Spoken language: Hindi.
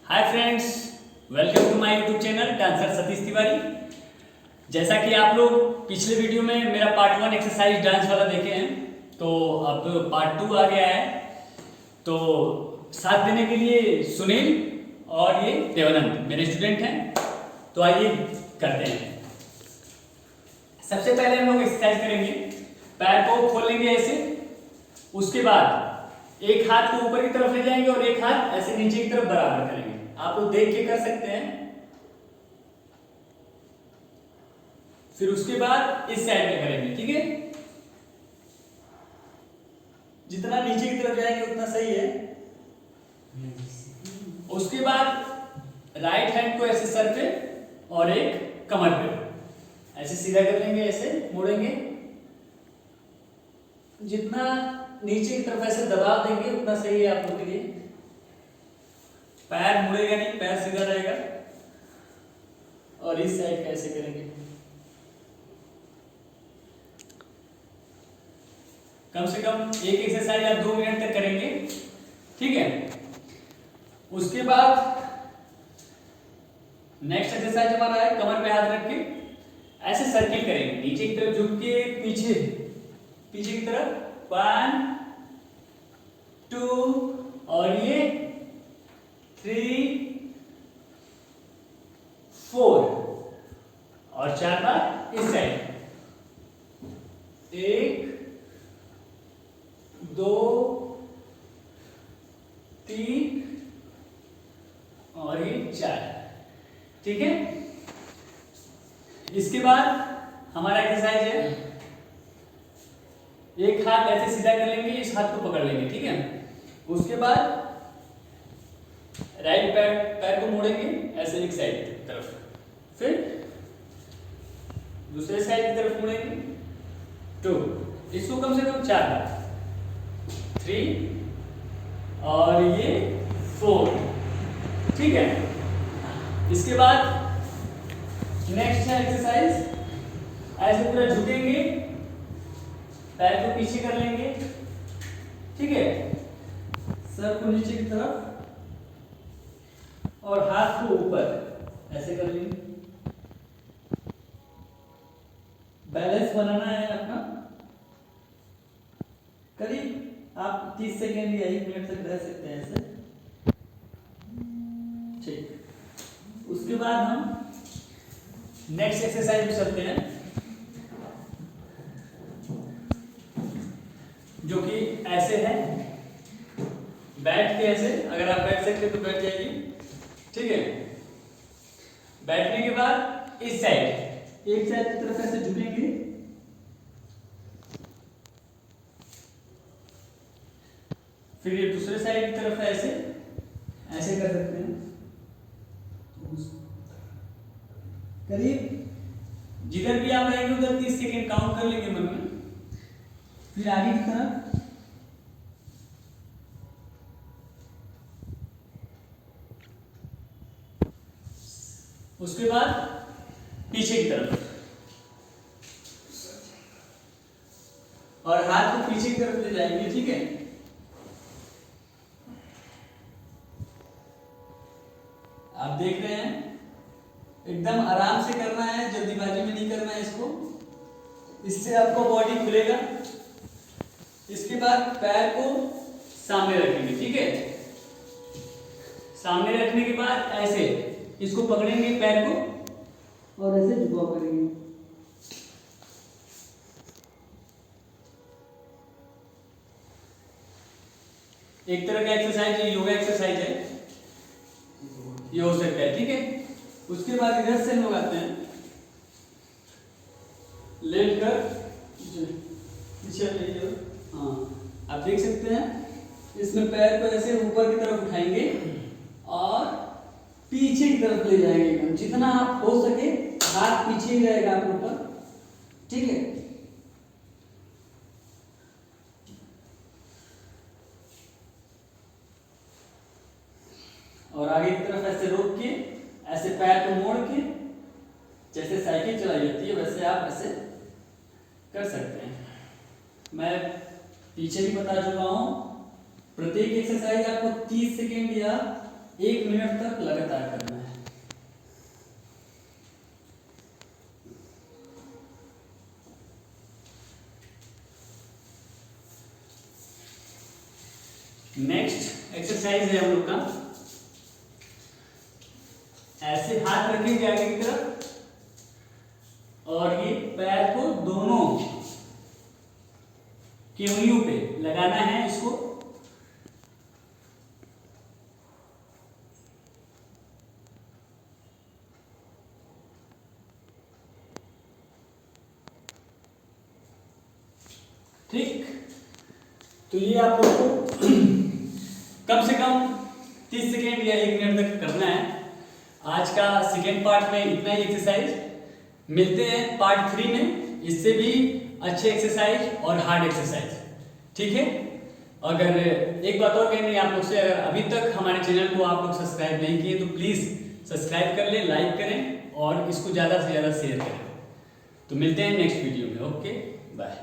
Hi friends, welcome to my YouTube channel dancer Satish Tiwari. जैसा कि आप लोग पिछले वीडियो में मेरा पार्ट 1 एक्सरसाइज डांस वाला देखे हैं, तो अब पार्ट 2 आ गया है। तो साथ देने के लिए सुनील और ये देवानंद मेरे स्टूडेंट हैं। तो आइए करते हैं। सबसे पहले हम लोग एक्सरसाइज करेंगे, पैर को खोल लेंगे ऐसे। उसके बाद एक हाथ को ऊपर की तरफ ले जाएंगे और एक हाथ ऐसे नीचे की तरफ बराबर करेंगे। आप लोग देख के कर सकते हैं। फिर उसके बाद इस साइड में करेंगे, ठीक है। जितना नीचे की तरफ जाएंगे उतना सही है। उसके बाद राइट हैंड को ऐसे सर पे और एक कमर पे ऐसे सीधा कर लेंगे, ऐसे मोड़ेंगे। जितना नीचे की तरफ ऐसे दबाव देंगे उतना सही है आप लोग के लिए। पैर मुड़ेगा नहीं, पैर सीधा रहेगा। और इस साइड कैसे करेंगे, कम से कम एक एक्सरसाइज आप 2 मिनट तक करेंगे, ठीक है। उसके बाद नेक्स्ट एक्सरसाइज हमारा है कमर पे हाथ रख के ऐसे सर्किल करेंगे, नीचे की तरफ झुक के पीछे की तरफ 1 2 और ये 3 4 और 4 बार इस साइड 1 2 3 और ये 4, ठीक है। इसके बाद हमारा एक्सरसाइज है, एक हाथ ऐसे सीधा कर लेंगे, इस हाथ को पकड़ लेंगे, ठीक है। उसके बाद राइट पैर को मोड़ेंगे ऐसे एक साइड की तरफ, फिर दूसरे साइड की तरफ मुड़ेंगे 2, इसको कम से कम 4 बार 3 और ये 4, ठीक है। इसके बाद नेक्स्ट है एक्सरसाइज, ऐसे पूरा झुकेंगे, पैर को पीछे कर लेंगे, ठीक है। सर को नीचे की तरफ और हाथ को ऊपर ऐसे कर लेंगे। बैलेंस बनाना है अपना। करीब आप 30 सेकेंड या 1 मिनट तक रह सकते हैं ऐसे, ठीक। उसके बाद हम नेक्स्ट एक्सरसाइज में चलते हैं, जो कि ऐसे है, बैठ के ऐसे। अगर आप बैठ सकते तो बैठ जाइए, ठीक है। बैठने के बाद इस साइड एक साइड की तरफ ऐसे झुकेंगे, फिर ये दूसरे साइड की तरफ ऐसे कर सकते हैं। करीब जिधर भी आप रहेंगे उधर 30 सेकेंड काउंट कर लेंगे मन में। फिर आगे की तरफ उसके बाद पीछे की तरफ और हाथ को पीछे की तरफ ले जाएंगे, ठीक है। आप देख रहे हैं, एकदम आराम से करना है, जल्दीबाजी में नहीं करना है इसको। इससे आपका बॉडी खुलेगा। इसके बाद पैर को सामने रखेंगे, ठीक है। सामने रखने के बाद ऐसे इसको पकड़ेंगे पैर को और ऐसे झुकाव करेंगे। एक तरह का एक्सरसाइज है, योगा एक्सरसाइज है, ये हो सकता है, ठीक है। उसके बाद इधर से लोग आते हैं, लेट कर पीछे, हाँ आप देख सकते हैं। इसमें पैर को ऐसे ऊपर की तरफ उठाएंगे और पीछे की तरफ ले जाएंगे एकदम, जितना आप हो सके। हाथ पीछे ही रहेगा आप ऊपर, ठीक है। और आगे की तरफ ऐसे रोक के ऐसे पैर को मोड़ के, जैसे साइकिल चलाई जाती है वैसे आप ऐसे कर सकते हैं। मैं पीछे भी बता चुका हूं, प्रत्येक एक्सरसाइज आपको 30 सेकेंड या 1 मिनट तक लगातार करना है। नेक्स्ट एक्सरसाइज है हम लोग का, ऐसे हाथ रखेंगे आगे की तरफ और ये पैर को दोनों की उंगलियों पे लगाना है इसको। ठीक, तो ये आप लोग को कम से कम 30 सेकेंड या 1 मिनट तक करना है। आज का सेकेंड पार्ट में इतना ही एक्सरसाइज, मिलते हैं पार्ट 3 में इससे भी अच्छे एक्सरसाइज और हार्ड एक्सरसाइज। ठीक है, अगर एक बात और कहनी है आप लोग से, अगर अभी तक हमारे चैनल को आप लोग सब्सक्राइब नहीं किए तो प्लीज सब्सक्राइब कर लें, लाइक करें और इसको ज्यादा से ज्यादा शेयर करें। तो मिलते हैं नेक्स्ट वीडियो में। Okay, bye.